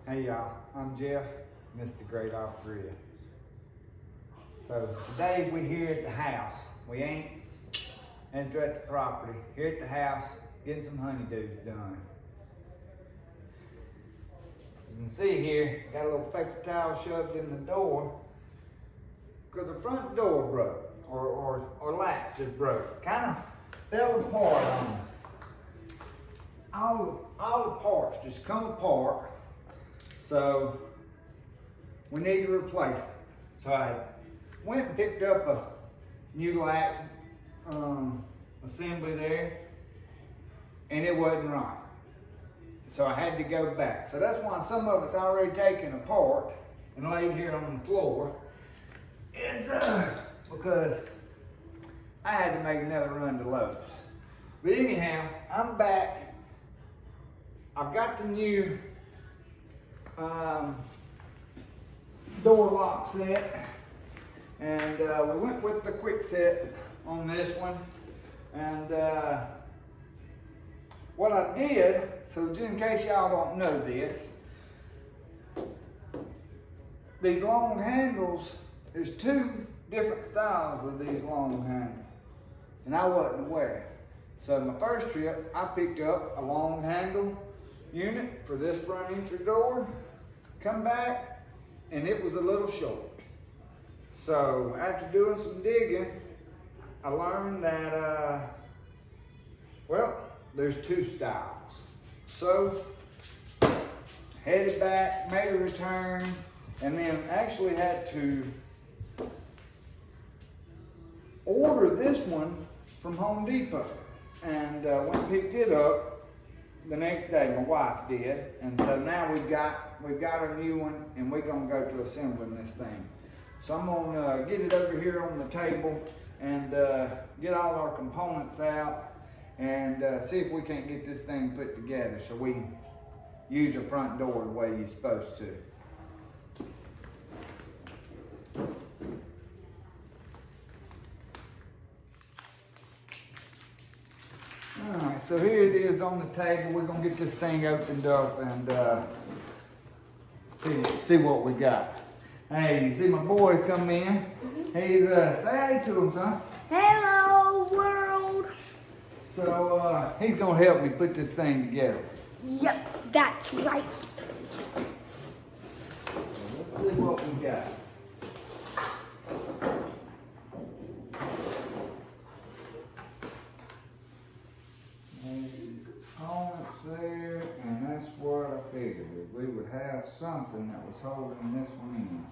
Hey y'all, I'm Jeff, Mr. Great Off Grid. So today we here at the house. We ain't at the property. Here at the house, getting some honeydews done. You can see here, got a little paper towel shoved in the door because the front door broke, or latch just broke. Kind of fell apart on us. All the parts just come apart. So we need to replace it. So I went and picked up a new latch assembly there, and it wasn't right. So I had to go back. So that's why some of it's already taken apart and laid here on the floor. It's because I had to make another run to Lowe's. But anyhow, I'm back. I've got the new door lock set, and we went with the quick set on this one. And what I did, so just in case y'all don't know this, these long handles, there's two different styles of these long handles, and I wasn't aware. So my first trip, I picked up a long handle unit for this front entry door, come back, and it was a little short. So after doing some digging, I learned that, well, there's two styles. So headed back, made a return, and then actually had to order this one from Home Depot. And went and picked it up the next day, my wife did, and so now we've got a new one, and we're gonna go to assembling this thing. So I'm gonna get it over here on the table and get all our components out and see if we can't get this thing put together so we can use the front door the way you're supposed to. Alright, so here it is on the table. We're gonna get this thing opened up and see what we got. Hey, you see my boy come in. He's say hey to him, son. Hello, world. So he's gonna help me put this thing together. Yep, that's right. So let's see what we got. Components there, and that's what I figured. We would have something that was holding this one in.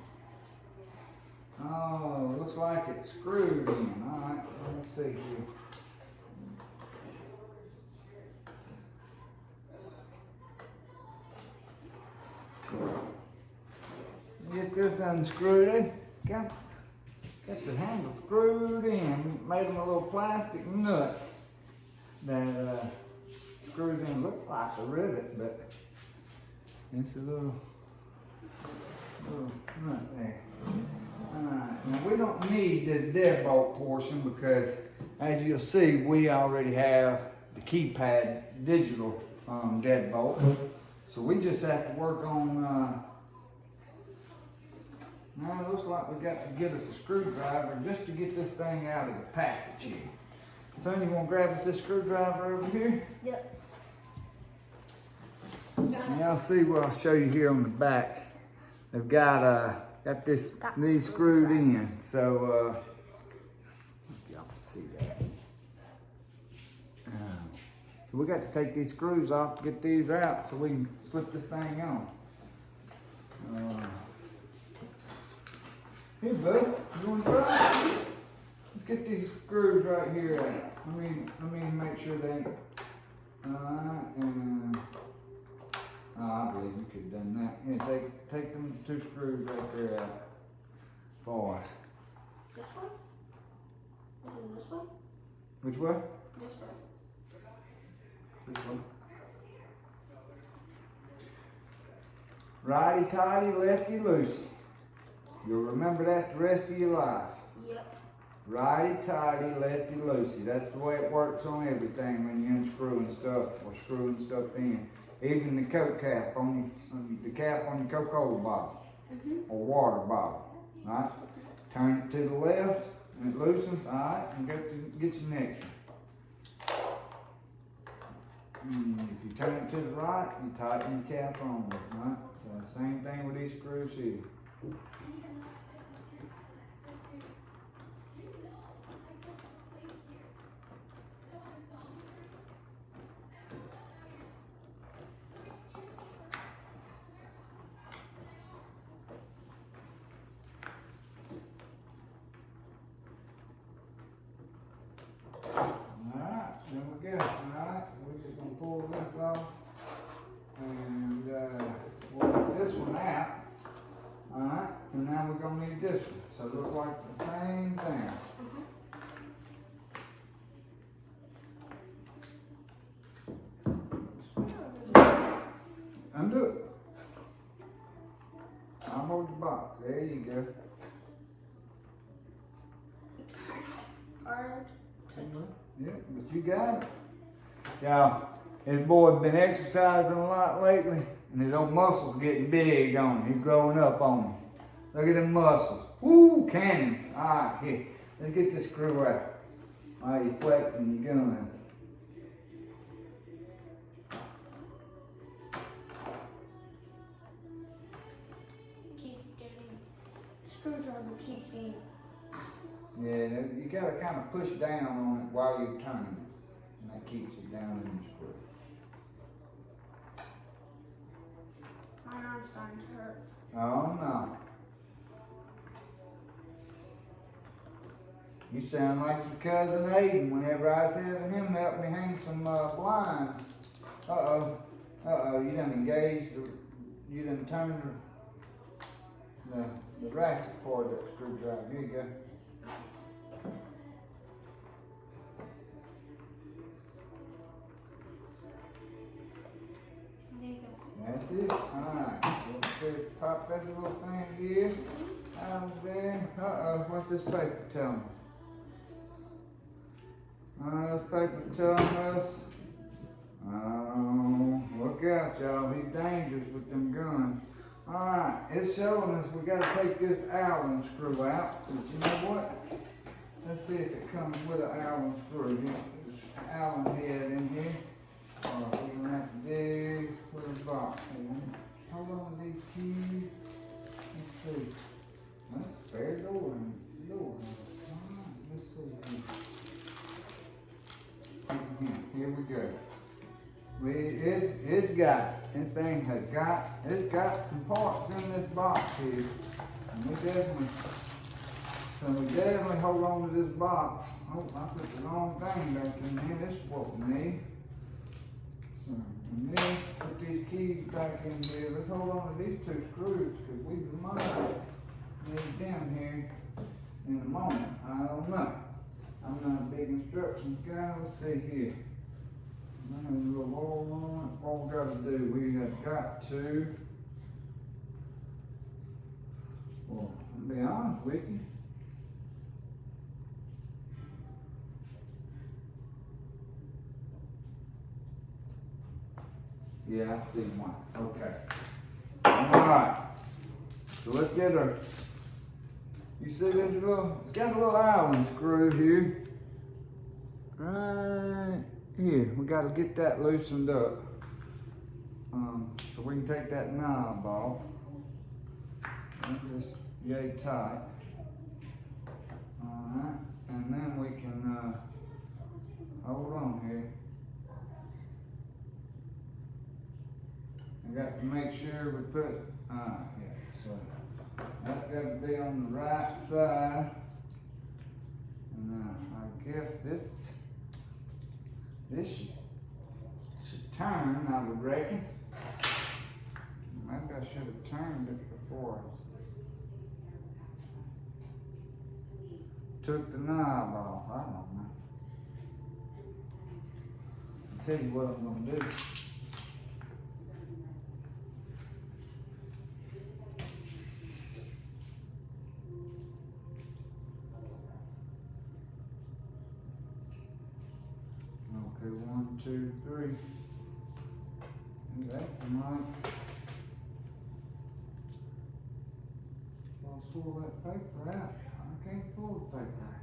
Oh, looks like it's screwed in. Alright, let's see here. Get this unscrewed. Got the handle screwed in. Made them a little plastic nut that screws in. Looks like a rivet, but it's a little nut there. Alright, now we don't need this deadbolt portion because, as you'll see, we already have the keypad digital deadbolt. So we just have to work on, now it looks like we got to get us a screwdriver just to get this thing out of the package here. Son, you want to grab us this screwdriver over here? Yep. And y'all see what I'll show you here on the back. They've got these screwed in. So y'all can see that. So we got to take these screws off to get these out so we can slip this thing on. Here, bud, you want to try? Let's get these screws right here out. Let me make sure they ain't. Alright, and I believe you could have done that. Here, take them two screws right there out for us. This one? And this one? Which way? This one. This one. Righty tighty, lefty loosey. You'll remember that the rest of your life. Yep. Righty tighty, lefty loosey. That's the way it works on everything when you're unscrewing stuff or screwing stuff in. Even the Coke cap on the cap on the Coca-Cola bottle or water bottle. Right? Turn it to the left and it loosens. Alright, and get your next one. If you turn it to the right, you tighten the cap on it. Right? So same thing with these screws here. Pull this off, and we'll get this one out. Alright, and now we're going to need this one. So it looks like the same thing. Undo it. I'll hold the box. There you go. Hard. Yeah, but you got it. Y'all, his boy's been exercising a lot lately, and his old muscles getting big on him. He's growing up on him. Look at them muscles. Woo, cannons. Alright, here. Let's get this screw out. While you're flexing your guns. Keep getting screwdriver keeps getting. Yeah, you gotta kind of push down on it while you're turning it. And that keeps it down in the screw. My arm's starting to hurt. Oh no. You sound like your cousin Aiden whenever I was having him help me hang some blinds. Uh-oh. Uh-oh, you done engaged, you done turned the ratchet part of that screwdriver. Here you go. That's it. Alright. Let's pop that little thing here out of there. Uh-oh, what's this paper telling us? This paper telling us, oh, look out, y'all. He's dangerous with them guns. Alright, it's showing us we gotta take this Allen screw out. But you know what? Let's see if it comes with an Allen screw. There's an Allen head in here. We're gonna have to dig for the box. Hold on to these keys. Let's see. That's a spare door. Alright, let's see. Here we go. It's got, this thing has got, it's got some parts in this box here. And we definitely hold on to this box. Oh, I put the wrong thing back in here. This is what we need. So, and then put these keys back in here. Let's hold on to these two screws because we might need them here in a moment. I don't know. I'm not a big instructions guy. Let's see here. There's a little oil on it. What we got to do? We have got to. Well, to be honest with you. Yeah, I see one. Okay. Alright. So let's get her. You see this little, it's got a little Allen screw here. Right here. We got to get that loosened up. So we can take that knob off. And just yay tight. Alright. And then we can hold on here. I got to make sure we put, yeah, so that's got to be on the right side. And I guess this should turn, I would reckon. Maybe I should have turned it before I took the knob off. I don't know. I'll tell you what I'm going to do. Okay, 1, 2, 3. Okay, come on. I'll pull that paper out. I can't pull the paper out.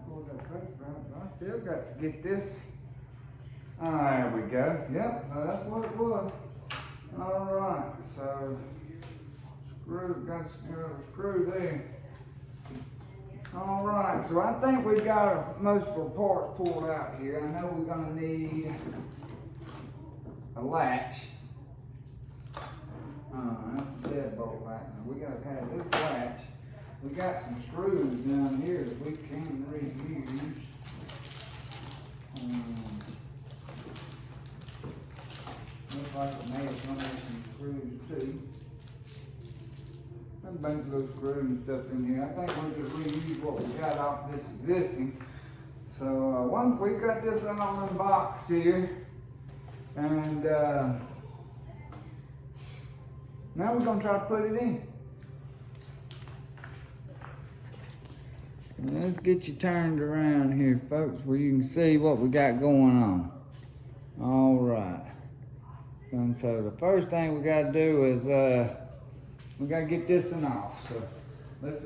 Pull that paper out, but I still got to get this. There we go. Yep, that's what it was. All right, so got a screw there. All right, so I think we've got most of our parts pulled out here. I know we're gonna need a latch. That's the deadbolt right now. We gotta have this latch. We got some screws down here that we can reuse. Looks like it may have come with some screws too. There's a bunch of those screws and stuff in here. I think we'll just reuse what we got off this existing. So once we got this all unboxed here, and now we're gonna try to put it in. Let's get you turned around here, folks, where you can see what we got going on. All right. And so the first thing we got to do is we got to get this thing off. So let's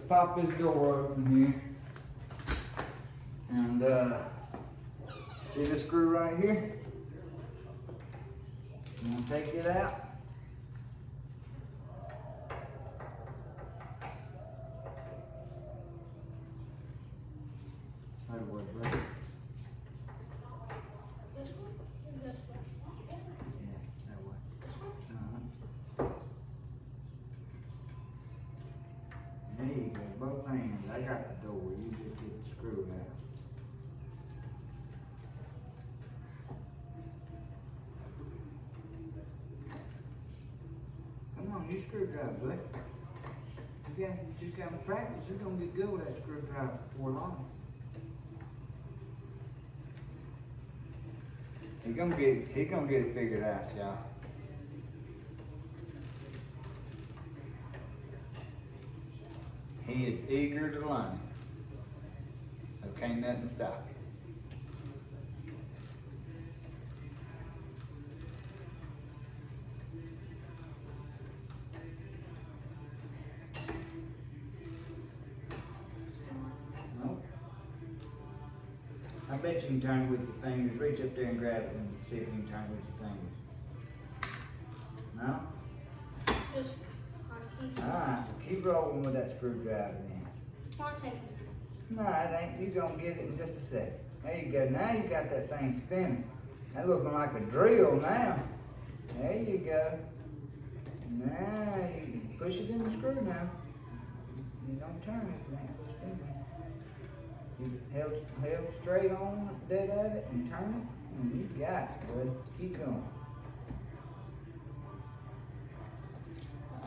pop this door open here. And see this screw right here? I'm going to take it out. That way, brother. This one or this one? Yeah, that way. There you go, both hands. I got the door. You just get the screw out. Come on, you screwdriver, buddy. You just got to practice. You're gonna get good with that screwdriver before long. He gonna get it figured out, y'all. He is eager to learn. So can't nothing stop him. Nope. I bet you can turn it with your fingers. Reach up there and grab it and see if you can turn it with your fingers. No? Just keep. Alright, so keep rolling with that screwdriver then. It's not taking. No, it ain't. You're gonna get it in just a second. There you go. Now you got that thing spinning. That looking like a drill now. There you go. Now you push it in the screw now. You don't turn it now. Spin it. You held straight on, dead at it, and turn it, and you got it, bud. Keep going.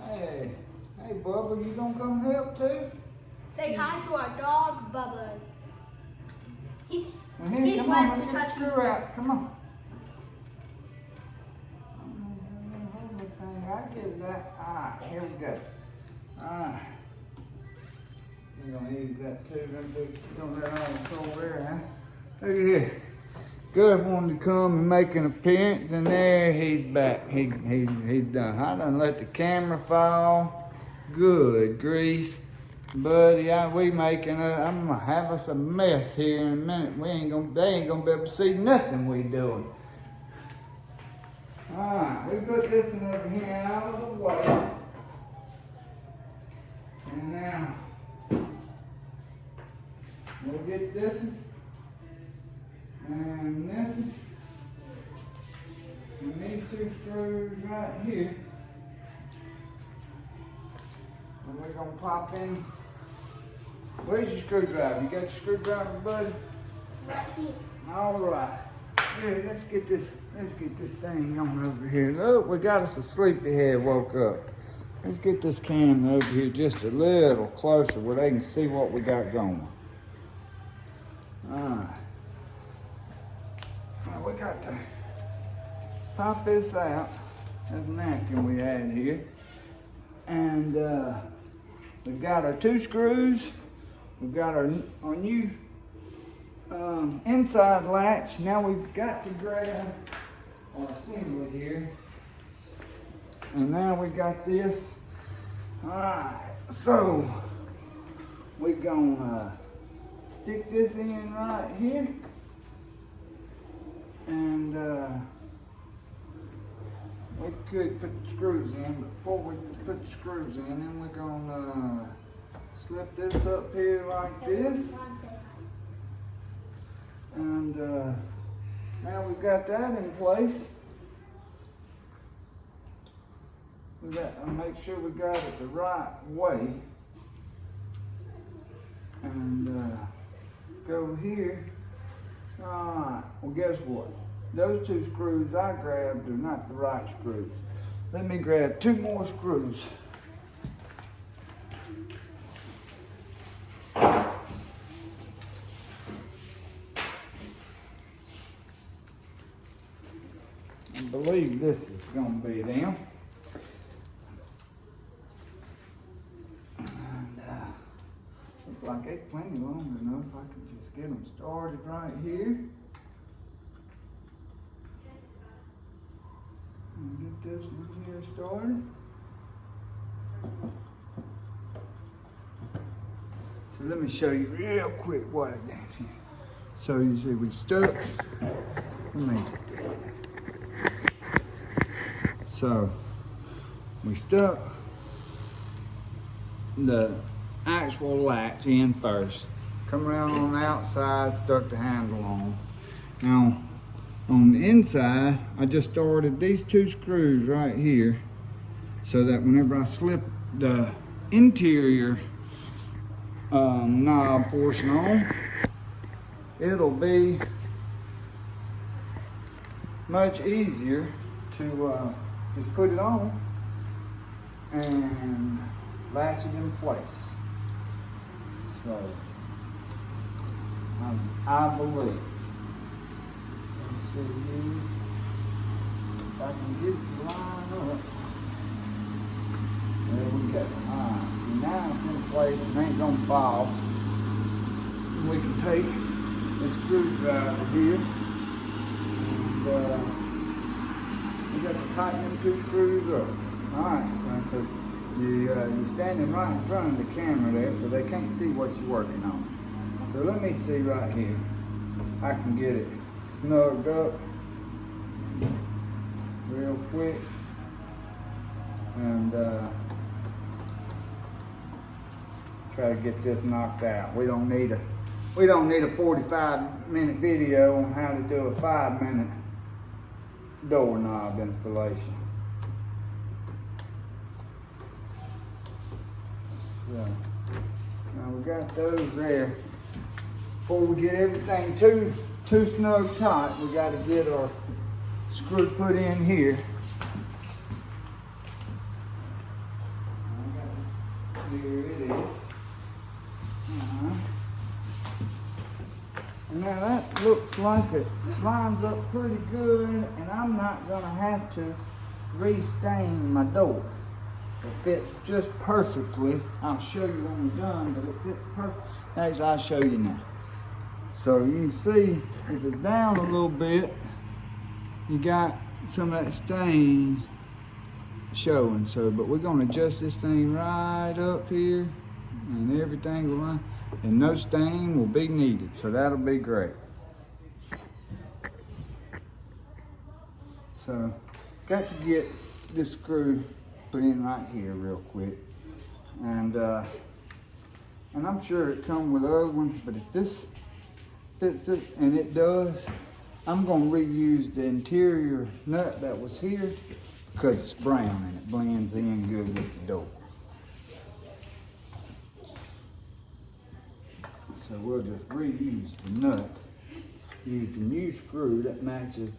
Hey, Bubba, you gonna come help too? Say hi to our dog, Bubba's. He's Well, here, He's come on, wet let's to get touch the screw out. Come on. Hold that thing. I get that. Alright, here we go. Alright. We're gonna use that too. Don't let all the cold air, huh? Look at here. Gus wanted to come and make an appearance, and there he's back. He's done. I done let the camera fall. Good grief. Buddy, we making I'm gonna have us a mess here in a minute. They ain't gonna be able to see nothing we doing. Alright, we put this one over here out of the way. And now we'll get this one and this one and these two screws right here. And we're gonna pop in. Where's your screwdriver? You got your screwdriver, buddy? right here. All right. Here, let's get this thing on over here. Look, we got us a sleepyhead woke up. Let's get this camera over here just a little closer where they can see what we got going. All right. Now we got to pop this out. That's a napkin we had here. And we've got our two screws. We've got our new inside latch. Now we've got to grab our assembly here. And now we got this. Alright, so we're gonna stick this in right here. And we could put the screws in, but before we put the screws in, then we're gonna slip this up here like this. And now we've got that in place. We got to make sure we got it the right way. And go here. Alright, well guess what? Those two screws I grabbed are not the right screws. Let me grab 2 more screws. I believe this is going to be them. And looks like it's plenty long enough. I can just get them started right here. And get this one here started. So let me show you real quick what I did here. So you see we stuck. Let me get this. So we stuck the actual latch in first. Come around on the outside, stuck the handle on. Now on the inside, I just started these 2 screws right here so that whenever I slip the interior knob portion on, it'll be much easier to just put it on and latch it in place. So I believe. Let's see here. If I can get it to line up. There we go. Alright, see now it's in place, it ain't gonna fall. And we can take the screwdriver here and we got to tighten them 2 screws up. Alright, so you're standing right in front of the camera there, so they can't see what you're working on. So let me see right here. I can get it snugged up real quick. And try to get this knocked out. We don't need a 45-minute video on how to do a 5-minute doorknob installation. So now we got those there. Before we get everything too snug tight, we got to get our screw put in here. Here it is. And now that looks like it lines up pretty good, and I'm not going to have to restain my door. It fits just perfectly. I'll show you when we're done, but it fits perfect. As I'll show you now. So you can see if it's down a little bit, you got some of that stain showing. So, but we're going to adjust this thing right up here, and everything will line, and no stain will be needed. So that'll be great. So, got to get this screw put in right here real quick, and I'm sure it comes with other ones, but if this fits this, and it does, I'm going to reuse the interior nut that was here because it's brown and it blends in good with the door. So we'll just reuse the nut, use the new screw that matches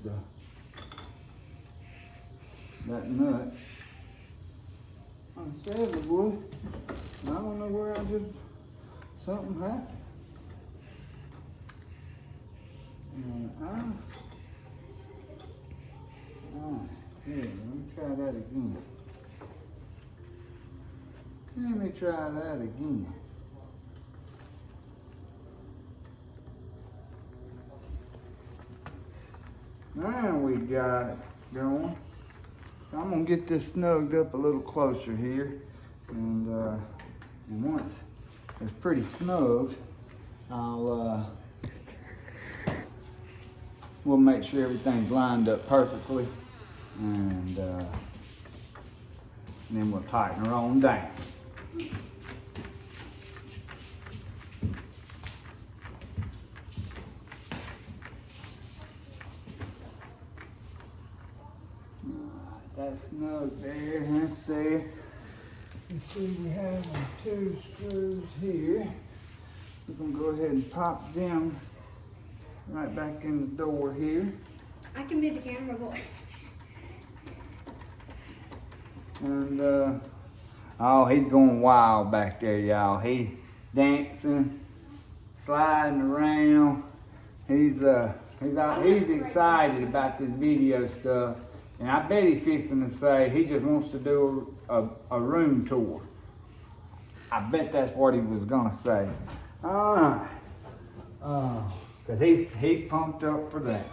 that nut. I said it would. I don't know where something happened. Here, let me try that again. Let me try that again. Now we got it going. So I'm gonna get this snugged up a little closer here, and once it's pretty snug, we'll make sure everything's lined up perfectly, and then we'll tighten her on down. That's snug there, that's there. You see we have the 2 screws here. We're gonna go ahead and pop them right back in the door here. I can be the camera boy. And oh, he's going wild back there, y'all. He dancing, sliding around. He's excited about this video stuff. And I bet he's fixing to say he just wants to do a room tour. I bet that's what he was gonna say. Cause he's pumped up for that.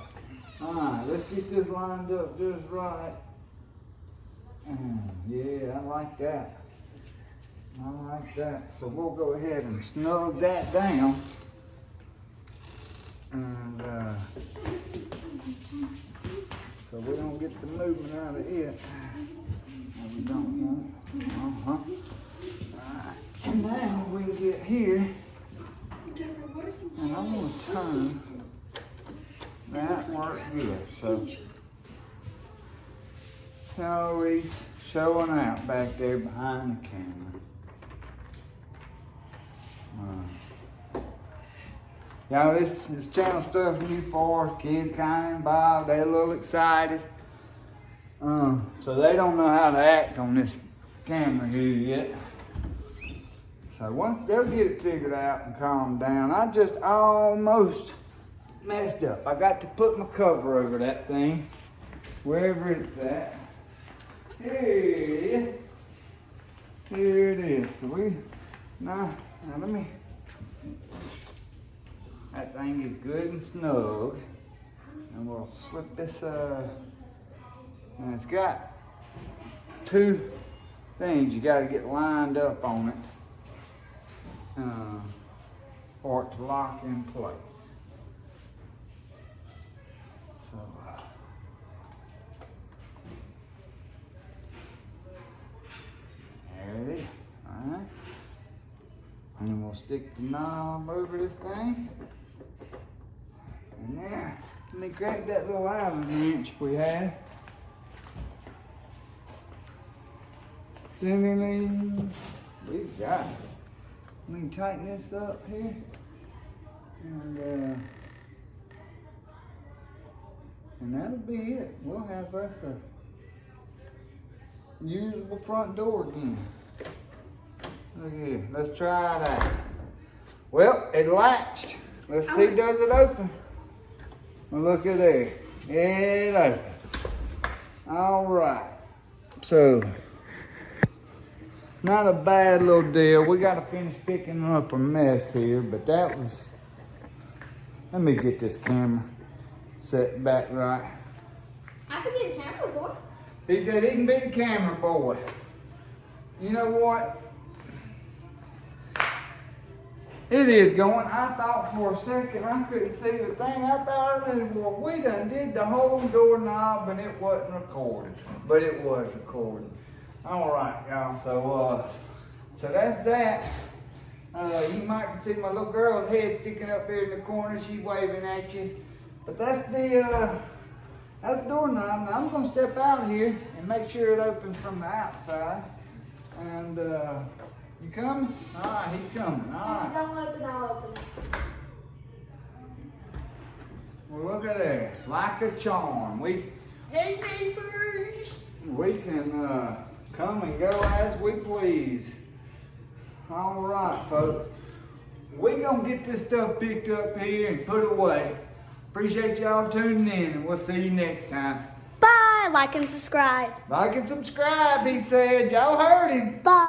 Alright, let's get this lined up just right. Yeah, I like that. I like that. So we'll go ahead and snug that down. And so we don't get the movement out of it. No, we don't want. Alright, and now we can get here. And I'm going to turn that work good. So he's showing out back there behind the camera. Y'all, this channel stuff new for us. Kids kind of involved. They're a little excited. So they don't know how to act on this camera here yet. So once they'll get it figured out and calm down. I just almost messed up. I got to put my cover over that thing, wherever it's at. Here it is. Here it is. So now let me. That thing is good and snug. And we'll slip this, and it's got 2 things you gotta get lined up on it for it to lock in place. So, there it is, all right. And then we'll stick the knob over this thing. And now, let me grab that little Allen wrench we had. Ding-ding-ding. We got it. We can tighten this up here. And that'll be it. We'll have us a usable front door again. Look here. Let's try that. Well, it latched. Let's see, does it open? Well, look at there. It opened. All right. So, not a bad little deal. We got to finish picking up a mess here, but that was. Let me get this camera set back right. I can be the camera boy. He said he can be the camera boy. You know what? It is going. I thought for a second I couldn't see the thing. I thought, well, we done did the whole doorknob and it wasn't recorded. But it was recorded. All right, y'all. So that's that. You might see my little girl's head sticking up here in the corner. She's waving at you. But that's the doorknob. Now I'm gonna step out here and make sure it opens from the outside. And you coming? All right, he's coming. All right. Don't open, I'll open. Well, look at there. Like a charm. Hey, neighbors. We can come and go as we please. All right, folks. We're going to get this stuff picked up here and put away. Appreciate y'all tuning in, and we'll see you next time. Bye. Like and subscribe. Like and subscribe, he said. Y'all heard him. Bye.